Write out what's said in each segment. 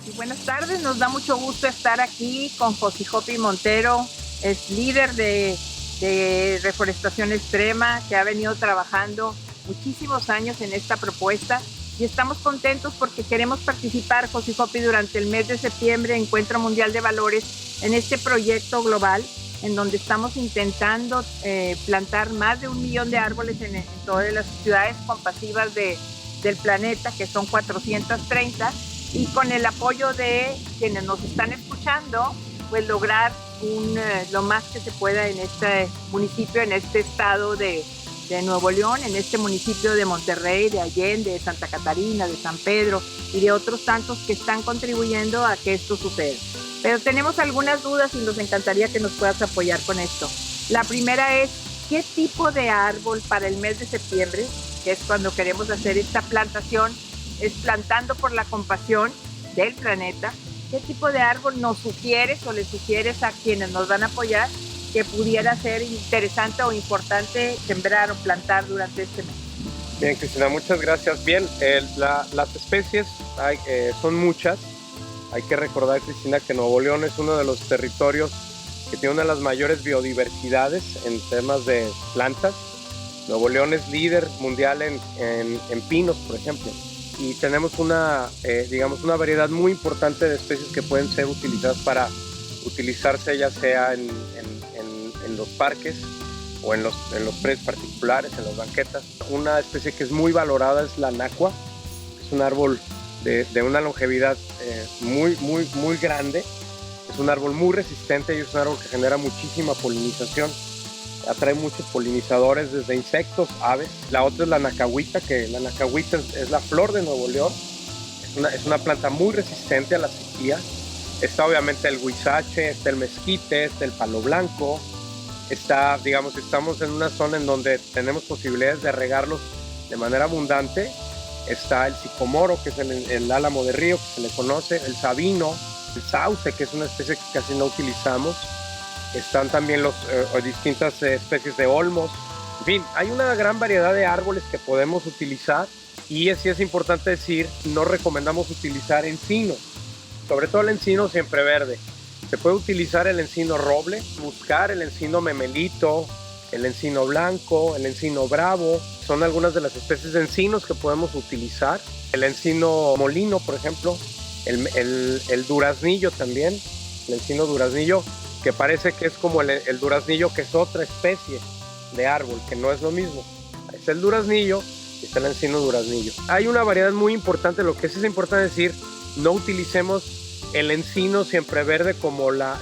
Y buenas tardes, nos da mucho gusto estar aquí con Josijopi Montero, es líder de reforestación extrema que ha venido trabajando muchísimos años en esta propuesta y estamos contentos porque queremos participar, Josijopi, durante el mes de septiembre, Encuentro Mundial de Valores, en este proyecto global en donde estamos intentando plantar más de 1 millón de árboles en todas las ciudades compasivas del planeta, que son 430, y con el apoyo de quienes nos están escuchando, pues lograr lo más que se pueda en este municipio, en este estado de Nuevo León, en este municipio de Monterrey, de Allende, de Santa Catarina, de San Pedro y de otros tantos que están contribuyendo a que esto suceda. Pero tenemos algunas dudas y nos encantaría que nos puedas apoyar con esto. La primera es, ¿qué tipo de árbol para el mes de septiembre, que es cuando queremos hacer esta plantación, es Plantando por la Compasión del Planeta? ¿Qué tipo de árbol nos sugieres o le sugieres a quienes nos van a apoyar que pudiera ser interesante o importante sembrar o plantar durante este mes? Bien, Cristina, muchas gracias. Bien, las especies son muchas. Hay que recordar, Cristina, que Nuevo León es uno de los territorios que tiene una de las mayores biodiversidades en temas de plantas. Nuevo León es líder mundial en pinos, por ejemplo. Y tenemos una variedad muy importante de especies que pueden ser utilizadas para utilizarse ya sea en los parques o en los predios particulares, en las banquetas. Una especie que es muy valorada es la nacua. Es un árbol de una longevidad muy grande. Es un árbol muy resistente y es un árbol que genera muchísima polinización. Atrae muchos polinizadores, desde insectos, aves. La otra es la nacahuita, que la nacahuita es la flor de Nuevo León. Es una planta muy resistente a la sequía. Está obviamente el huizache, está el mezquite, está el palo blanco. Estamos en una zona en donde tenemos posibilidades de regarlos de manera abundante. Está el sicomoro, que es el álamo de río, que se le conoce, el sabino, el sauce, que es una especie que casi no utilizamos. Están también distintas especies de olmos. En fin, hay una gran variedad de árboles que podemos utilizar y sí es importante decir, no recomendamos utilizar encino, sobre todo el encino siempreverde. Se puede utilizar el encino roble, buscar el encino memelito, el encino blanco, el encino bravo. Son algunas de las especies de encinos que podemos utilizar. El encino molino, por ejemplo, el duraznillo también, el encino duraznillo, que parece que es como el duraznillo, que es otra especie de árbol, que no es lo mismo. Está el duraznillo y está el encino duraznillo. Hay una variedad muy importante. Lo que sí es importante decir, no utilicemos el encino siempreverde como la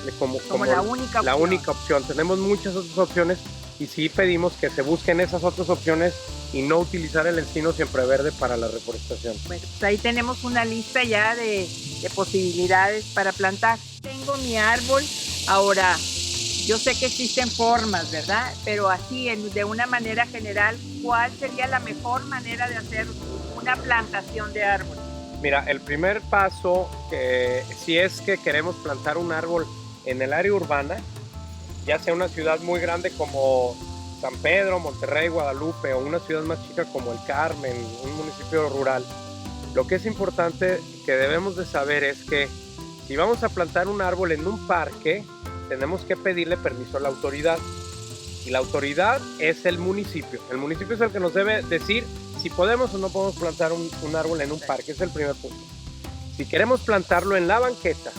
única opción. Tenemos muchas otras opciones y sí pedimos que se busquen esas otras opciones y no utilizar el encino siempreverde para la reforestación. Bueno, pues ahí tenemos una lista ya de posibilidades para plantar. Tengo mi árbol. Ahora, yo sé que existen formas, ¿verdad? Pero así, de una manera general, ¿cuál sería la mejor manera de hacer una plantación de árboles? Mira, el primer paso, si es que queremos plantar un árbol en el área urbana, ya sea una ciudad muy grande como San Pedro, Monterrey, Guadalupe, o una ciudad más chica como El Carmen, un municipio rural, lo que es importante que debemos de saber es que si vamos a plantar un árbol en un parque, tenemos que pedirle permiso a la autoridad. Y la autoridad es el municipio. El municipio es el que nos debe decir si podemos o no podemos plantar un árbol en un parque. Es el primer punto. Si queremos plantarlo en la banqueta,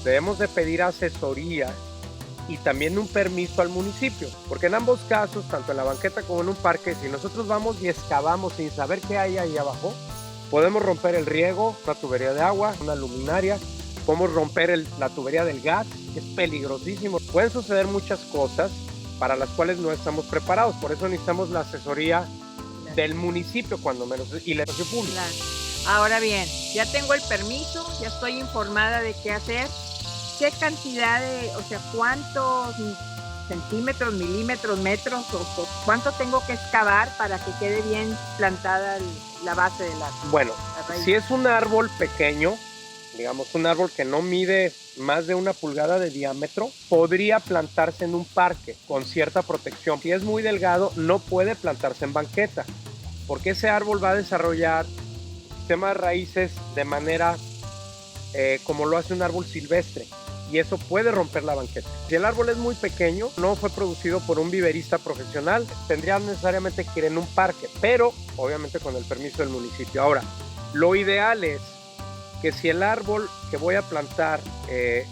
debemos de pedir asesoría y también un permiso al municipio. Porque en ambos casos, tanto en la banqueta como en un parque, si nosotros vamos y excavamos sin saber qué hay ahí abajo, podemos romper el riego, una tubería de agua, una luminaria. Podemos romper la tubería del gas, que es peligrosísimo. Pueden suceder muchas cosas para las cuales no estamos preparados. Por eso necesitamos la asesoría del municipio, cuando menos, y la asesoría pública. Claro. Ahora bien, ya tengo el permiso, ya estoy informada de qué hacer. ¿Qué cantidad cuántos centímetros, milímetros, metros, o cuánto tengo que excavar para que quede bien plantada la base del árbol? Bueno, si es un árbol pequeño, digamos un árbol que no mide más de 1 pulgada de diámetro, podría plantarse en un parque con cierta protección. Si es muy delgado, no puede plantarse en banqueta, porque ese árbol va a desarrollar un sistema de raíces de manera como lo hace un árbol silvestre, y eso puede romper la banqueta. Si el árbol es muy pequeño, no fue producido por un viverista profesional, tendría necesariamente que ir en un parque, pero obviamente con el permiso del municipio. Ahora, lo ideal es que si el árbol que voy a plantar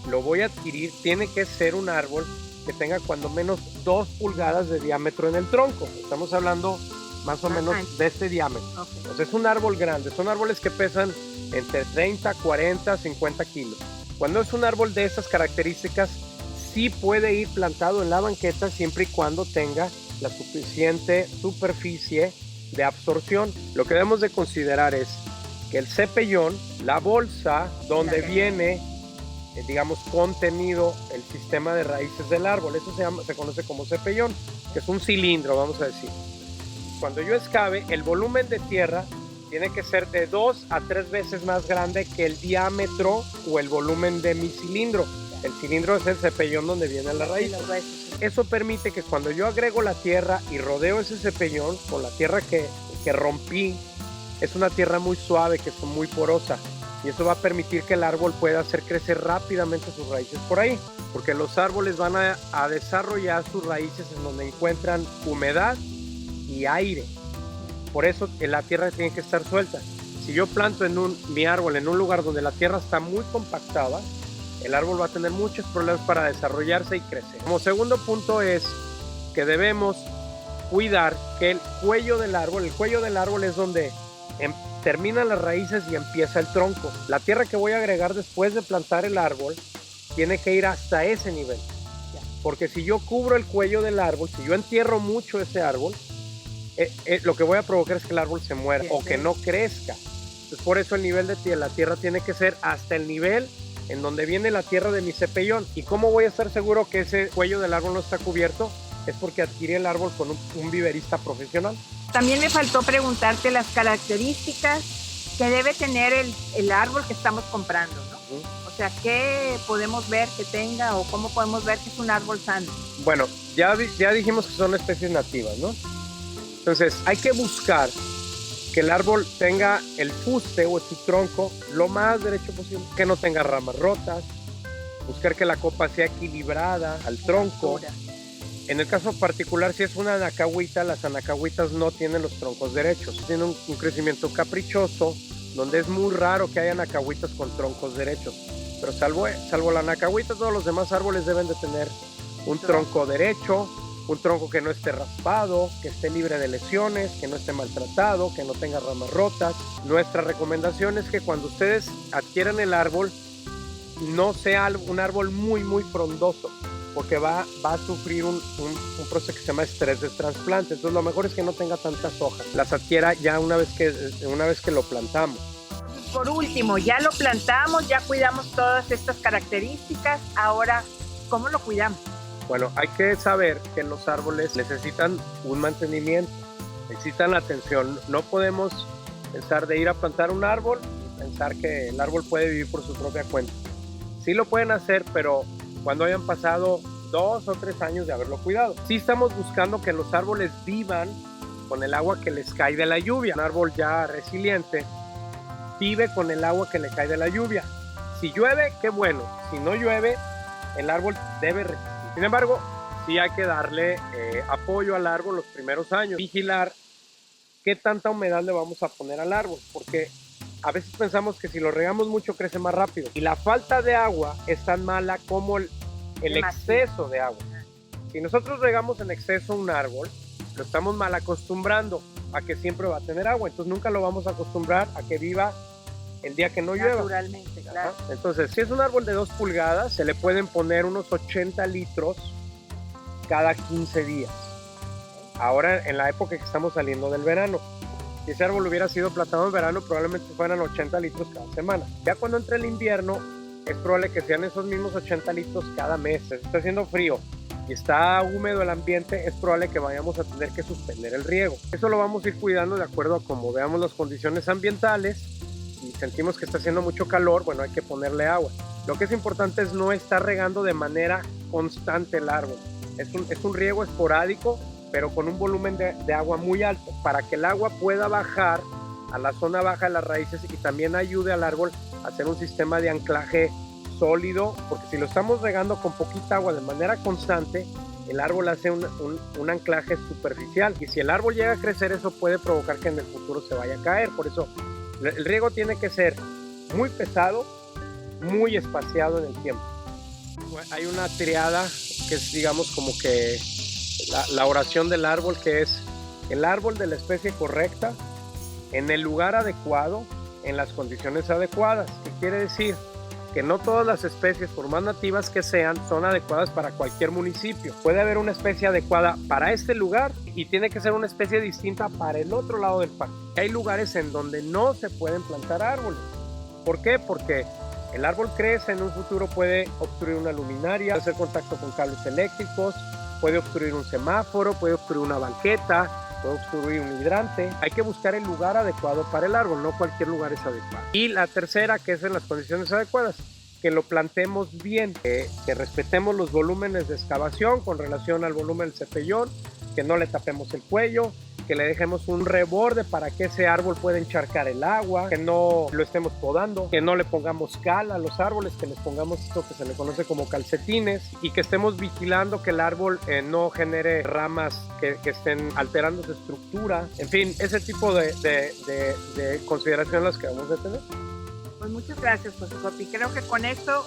lo voy a adquirir, tiene que ser un árbol que tenga cuando menos 2 pulgadas de diámetro en el tronco. Estamos hablando más o menos de este diámetro. Okay. Entonces es un árbol grande, son árboles que pesan entre 30, 40, 50 kilos. Cuando es un árbol de estas características, sí puede ir plantado en la banqueta siempre y cuando tenga la suficiente superficie de absorción. Lo que debemos de considerar es que el cepellón, la bolsa donde viene, digamos, contenido el sistema de raíces del árbol, eso se conoce como cepellón, que es un cilindro, vamos a decir. Cuando yo excave, el volumen de tierra tiene que ser de 2 a 3 veces más grande que el diámetro o el volumen de mi cilindro. El cilindro es el cepellón donde viene la raíz. Eso permite que cuando yo agrego la tierra y rodeo ese cepellón con la tierra que rompí, es una tierra muy suave, que es muy porosa, y eso va a permitir que el árbol pueda hacer crecer rápidamente sus raíces por ahí, porque los árboles van a desarrollar sus raíces en donde encuentran humedad y aire. Por eso la tierra tiene que estar suelta. Si yo planto mi árbol en un lugar donde la tierra está muy compactada, el árbol va a tener muchos problemas para desarrollarse y crecer. Como segundo punto es que debemos cuidar que el cuello del árbol es donde terminan las raíces y empieza el tronco. La tierra que voy a agregar después de plantar el árbol tiene que ir hasta ese nivel. Porque si yo cubro el cuello del árbol, si yo entierro mucho ese árbol, lo que voy a provocar es que el árbol se muera o que no crezca. Entonces, por eso el nivel de la tierra tiene que ser hasta el nivel en donde viene la tierra de mi cepellón. ¿Y cómo voy a estar seguro que ese cuello del árbol no está cubierto? Es porque adquirí el árbol con un viverista profesional. También me faltó preguntarte las características que debe tener el árbol que estamos comprando, ¿no? O sea, ¿qué podemos ver que tenga o cómo podemos ver que es un árbol sano? Bueno, ya dijimos que son especies nativas, ¿no? Entonces, hay que buscar que el árbol tenga el fuste o su tronco lo más derecho posible, que no tenga ramas rotas, buscar que la copa sea equilibrada al tronco. En el caso particular, si es una anacahuita, las anacahuitas no tienen los troncos derechos, tienen un crecimiento caprichoso, donde es muy raro que haya anacahuitas con troncos derechos. Pero salvo la anacahuita, todos los demás árboles deben de tener un tronco derecho, un tronco que no esté raspado, que esté libre de lesiones, que no esté maltratado, que no tenga ramas rotas. Nuestra recomendación es que cuando ustedes adquieran el árbol, no sea un árbol muy, muy frondoso, porque va a sufrir un proceso que se llama estrés de trasplante. Entonces lo mejor es que no tenga tantas hojas, las adquiera ya una vez que lo plantamos. Por último, ya lo plantamos, ya cuidamos todas estas características, ahora, ¿cómo lo cuidamos? Bueno, hay que saber que los árboles necesitan un mantenimiento, necesitan atención. No podemos pensar de ir a plantar un árbol y pensar que el árbol puede vivir por su propia cuenta. Sí lo pueden hacer, pero cuando hayan pasado 2 o 3 años de haberlo cuidado. Sí estamos buscando que los árboles vivan con el agua que les cae de la lluvia. Un árbol ya resiliente vive con el agua que le cae de la lluvia. Si llueve, qué bueno. Si no llueve, el árbol debe resistir. Sin embargo, sí hay que darle apoyo al árbol los primeros años. Vigilar qué tanta humedad le vamos a poner al árbol, porque a veces pensamos que si lo regamos mucho crece más rápido. Y la falta de agua es tan mala como el exceso de agua. Si nosotros regamos en exceso un árbol, lo estamos mal acostumbrando a que siempre va a tener agua. Entonces nunca lo vamos a acostumbrar a que viva el día que no llueva. Naturalmente, claro. Entonces, si es un árbol de 2 pulgadas, se le pueden poner unos 80 litros cada 15 días. Ahora, en la época que estamos saliendo del verano. Si ese árbol hubiera sido plantado en verano, probablemente fueran 80 litros cada semana. Ya cuando entre el invierno, es probable que sean esos mismos 80 litros cada mes. Si está haciendo frío y está húmedo el ambiente, es probable que vayamos a tener que suspender el riego. Eso lo vamos a ir cuidando de acuerdo a cómo veamos las condiciones ambientales. Si sentimos que está haciendo mucho calor, bueno, hay que ponerle agua. Lo que es importante es no estar regando de manera constante el árbol. Es un riego esporádico, pero con un volumen de agua muy alto, para que el agua pueda bajar a la zona baja de las raíces y también ayude al árbol a hacer un sistema de anclaje sólido, porque si lo estamos regando con poquita agua de manera constante, el árbol hace un anclaje superficial, y si el árbol llega a crecer, eso puede provocar que en el futuro se vaya a caer. Por eso el riego tiene que ser muy pesado, muy espaciado en el tiempo. Hay una triada que es, digamos, como que la oración del árbol, que es el árbol de la especie correcta, en el lugar adecuado, en las condiciones adecuadas. ¿Qué quiere decir? Que no todas las especies, por más nativas que sean, son adecuadas para cualquier municipio. Puede haber una especie adecuada para este lugar y tiene que ser una especie distinta para el otro lado del parque. Hay lugares en donde no se pueden plantar árboles. ¿Por qué? Porque el árbol crece, en un futuro puede obstruir una luminaria, hacer contacto con cables eléctricos, puede obstruir un semáforo, puede obstruir una banqueta, puede obstruir un hidrante. Hay que buscar el lugar adecuado para el árbol, no cualquier lugar es adecuado. Y la tercera, que es en las condiciones adecuadas, que lo plantemos bien, que respetemos los volúmenes de excavación con relación al volumen del cepellón, que no le tapemos el cuello, que le dejemos un reborde para que ese árbol pueda encharcar el agua, que no lo estemos podando, que no le pongamos cal a los árboles, que les pongamos esto que se le conoce como calcetines, y que estemos vigilando que el árbol no genere ramas que estén alterando su estructura. En fin, ese tipo de consideraciones las que vamos a tener. Pues muchas gracias, José Jopi. Creo que con esto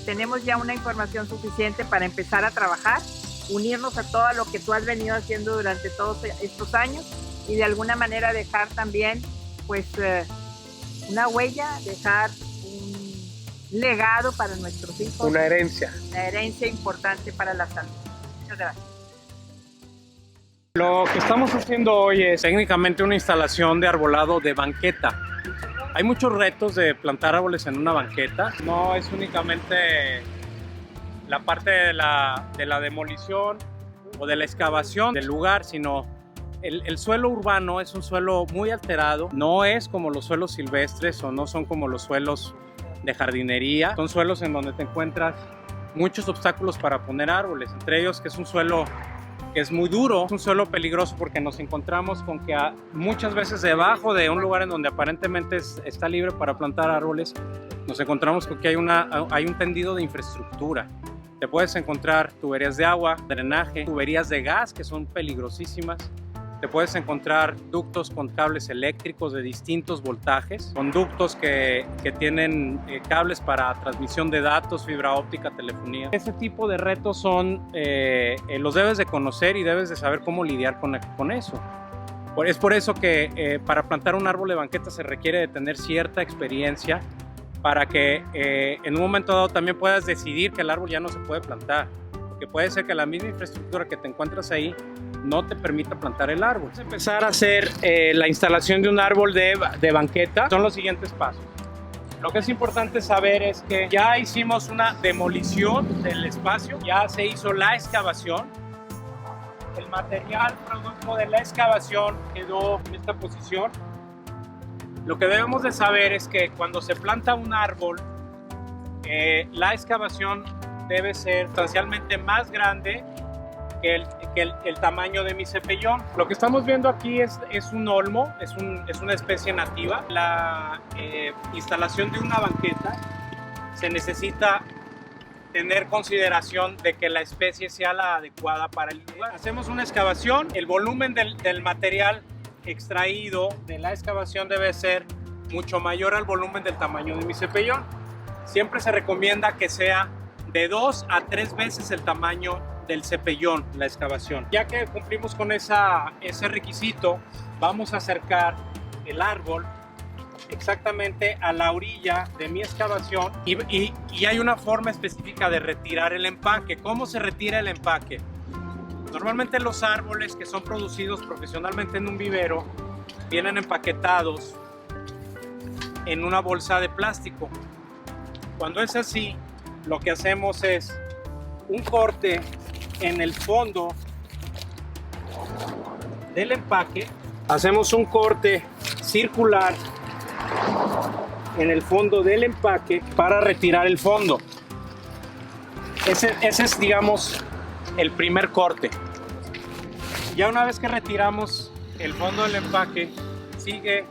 tenemos ya una información suficiente para empezar a trabajar, unirnos a todo lo que tú has venido haciendo durante todos estos años y de alguna manera dejar también pues una huella, dejar un legado para nuestros hijos. Una herencia. Una herencia importante para la salud. Muchas gracias. Lo que estamos haciendo hoy es técnicamente una instalación de arbolado de banqueta. Hay muchos retos de plantar árboles en una banqueta. No es únicamente la parte de la demolición o de la excavación del lugar, sino el suelo urbano es un suelo muy alterado. No es como los suelos silvestres o no son como los suelos de jardinería. Son suelos en donde te encuentras muchos obstáculos para poner árboles, entre ellos que es un suelo que es muy duro, es un suelo peligroso porque nos encontramos con que muchas veces debajo de un lugar en donde aparentemente está libre para plantar árboles, nos encontramos con que hay un tendido de infraestructura. Te puedes encontrar tuberías de agua, drenaje, tuberías de gas que son peligrosísimas. Te puedes encontrar ductos con cables eléctricos de distintos voltajes, conductos que tienen cables para transmisión de datos, fibra óptica, telefonía. Ese tipo de retos los debes de conocer y debes de saber cómo lidiar con eso. Es por eso que para plantar un árbol de banqueta se requiere de tener cierta experiencia para que en un momento dado también puedas decidir que el árbol ya no se puede plantar. Porque puede ser que la misma infraestructura que te encuentras ahí no te permita plantar el árbol. Vamos a empezar a hacer la instalación de un árbol de banqueta. Son los siguientes pasos. Lo que es importante saber es que ya hicimos una demolición del espacio, ya se hizo la excavación. El material producto de la excavación quedó en esta posición. Lo que debemos de saber es que cuando se planta un árbol, la excavación debe ser sustancialmente más grande que el tamaño de mi cepellón. Lo que estamos viendo aquí es un olmo, es una especie nativa. La instalación de una banqueta se necesita tener consideración de que la especie sea la adecuada para el lugar. Hacemos una excavación, el volumen del material extraído de la excavación debe ser mucho mayor al volumen del tamaño de mi cepellón. Siempre se recomienda que sea de 2 a 3 veces el tamaño del cepellón, la excavación. Ya que cumplimos con ese requisito, vamos a acercar el árbol exactamente a la orilla de mi excavación y hay una forma específica de retirar el empaque. ¿Cómo se retira el empaque? Normalmente los árboles que son producidos profesionalmente en un vivero vienen empaquetados en una bolsa de plástico. Cuando es así, lo que hacemos es un corte en el fondo del empaque. Hacemos un corte circular en el fondo del empaque para retirar el fondo. Ese es, digamos, el primer corte. Ya una vez que retiramos el fondo del empaque, sigue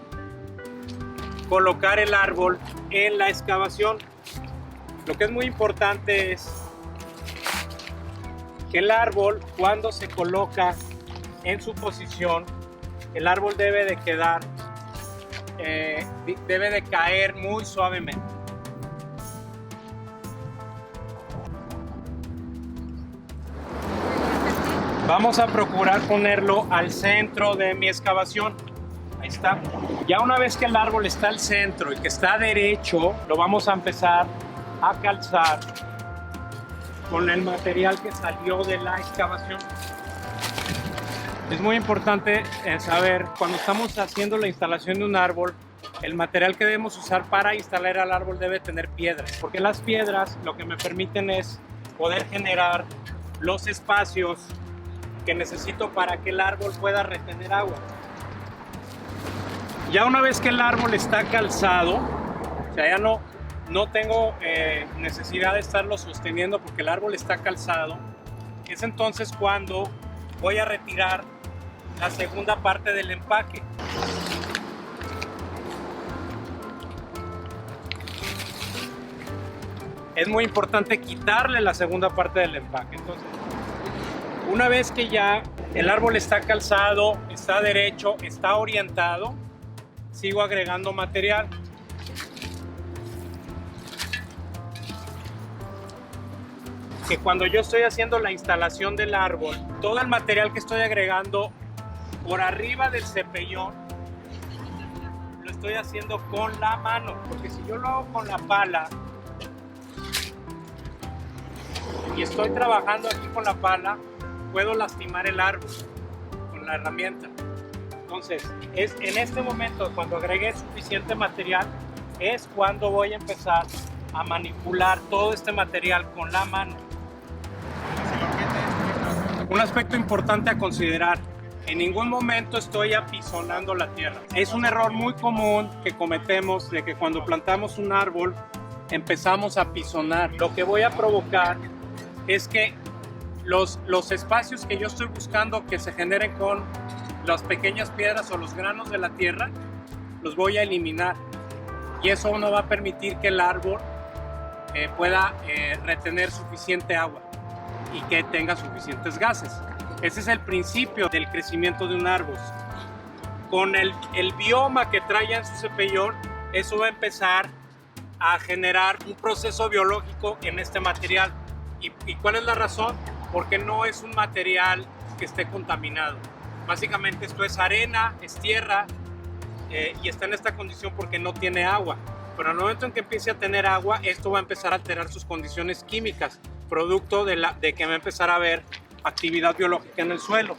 colocar el árbol en la excavación. Lo que es muy importante es que el árbol, cuando se coloca en su posición, el árbol debe de quedar, debe de caer muy suavemente. Vamos a procurar ponerlo al centro de mi excavación. Ahí está. Ya una vez que el árbol está al centro y que está derecho, lo vamos a empezar a calzar con el material que salió de la excavación. Es muy importante saber, cuando estamos haciendo la instalación de un árbol, el material que debemos usar para instalar al árbol debe tener piedras, porque las piedras lo que me permiten es poder generar los espacios que necesito para que el árbol pueda retener agua. Ya una vez que el árbol está calzado, o sea, ya no tengo necesidad de estarlo sosteniendo porque el árbol está calzado, es entonces cuando voy a retirar la segunda parte del empaque. Es muy importante quitarle la segunda parte del empaque. Entonces, una vez que ya el árbol está calzado, está derecho, está orientado, sigo agregando material. Que cuando yo estoy haciendo la instalación del árbol, todo el material que estoy agregando por arriba del cepellón lo estoy haciendo con la mano, porque si yo lo hago con la pala y estoy trabajando aquí con la pala, puedo lastimar el árbol con la herramienta. Entonces, es en este momento, cuando agregué suficiente material, es cuando voy a empezar a manipular todo este material con la mano. Un aspecto importante a considerar: en ningún momento estoy apisonando la tierra. Es un error muy común que cometemos, de que cuando plantamos un árbol empezamos a apisonar. Lo que voy a provocar es que los espacios que yo estoy buscando que se generen con las pequeñas piedras o los granos de la tierra, los voy a eliminar, y eso no va a permitir que el árbol pueda retener suficiente agua y que tenga suficientes gases. Ese es el principio del crecimiento de un árbol. Con el bioma que trae en su cepellón, eso va a empezar a generar un proceso biológico en este material. ¿Y cuál es la razón? Porque no es un material que esté contaminado. Básicamente esto es arena, es tierra, y está en esta condición porque no tiene agua. Pero al momento en que empiece a tener agua, esto va a empezar a alterar sus condiciones químicas, producto de que va a empezar a haber actividad biológica en el suelo.